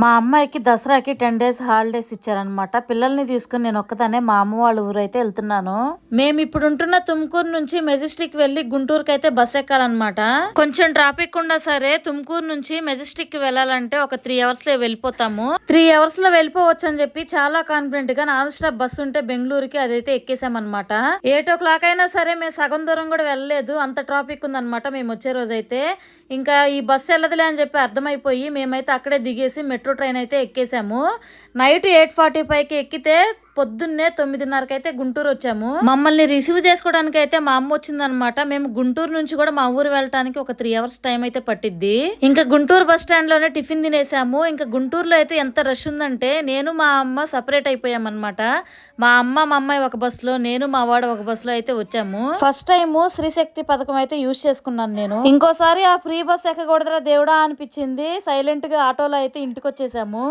మా అమ్మాయికి దసరాకి 10 డేస్ హాలిడేస్ ఇచ్చారనమాట. పిల్లల్ని తీసుకుని నేను ఒక్కదానే మా అమ్మ వాళ్ళ ఊరైతే వెళ్తున్నాను. మేము ఇప్పుడు ఉంటున్న తుమ్కూరు నుంచి మెజెస్టిక్ వెళ్లి గుంటూరుకి అయితే బస్ ఎక్కాలన్నమాట. కొంచెం ట్రాఫిక్ ఉన్నా సరే తుమ్కూరు నుంచి మెజెస్టిక్ కి వెళ్ళాలంటే ఒక 3 అవర్స్ లో వెళ్ళిపోతాము. 3 అవర్స్ లో వెళ్ళిపోవచ్చు అని చెప్పి చాలా కాన్ఫిడెంట్ గా నాన్ స్టాప్ బస్సు ఉంటే బెంగళూరుకి అదైతే ఎక్కేసామన్నమాట. 8 o'clock అయినా సరే మేము సగం దూరం కూడా వెళ్ళలేదు, అంత ట్రాఫిక్ ఉందన్నమాట. మేము వచ్చే రోజైతే ఇంకా ఈ బస్సు వెళ్ళదులే అని చెప్పి అర్థమైపోయి మేమైతే అక్కడే దిగేసి మెట్రో ట్రైన్ అయితే ఎక్కేసాము. నైట్ 8:45కి ఎక్కితే పొద్దున్నే 9:30కి అయితే గుంటూరు వచ్చాము. మమ్మల్ని రిసీవ్ చేసుకోవడానికి అయితే మా అమ్మ వచ్చిందనమాట. మేము గుంటూరు నుంచి కూడా మా ఊరు వెళ్ళడానికి ఒక 3 అవర్స్ టైం అయితే పట్టిద్ది. ఇంకా గుంటూరు బస్ స్టాండ్ లోనే టిఫిన్ తినేసాము. ఇంకా గుంటూరులో అయితే ఎంత రష్ ఉందంటే నేను మా అమ్మ సపరేట్ అయిపోయామన్నమాట. మా అమ్మ మా అమ్మాయి ఒక బస్ లో, నేను మా వాడు ఒక బస్ లో అయితే వచ్చాము. ఫస్ట్ టైం శ్రీశక్తి పథకం అయితే యూజ్ చేసుకున్నాను నేను. ఇంకోసారి ఆ ఫ్రీ బస్ ఎక్కకూడదురా దేవుడా అనిపించింది. సైలెంట్ గా ఆటోలో అయితే ఇంటికి వచ్చేసాము.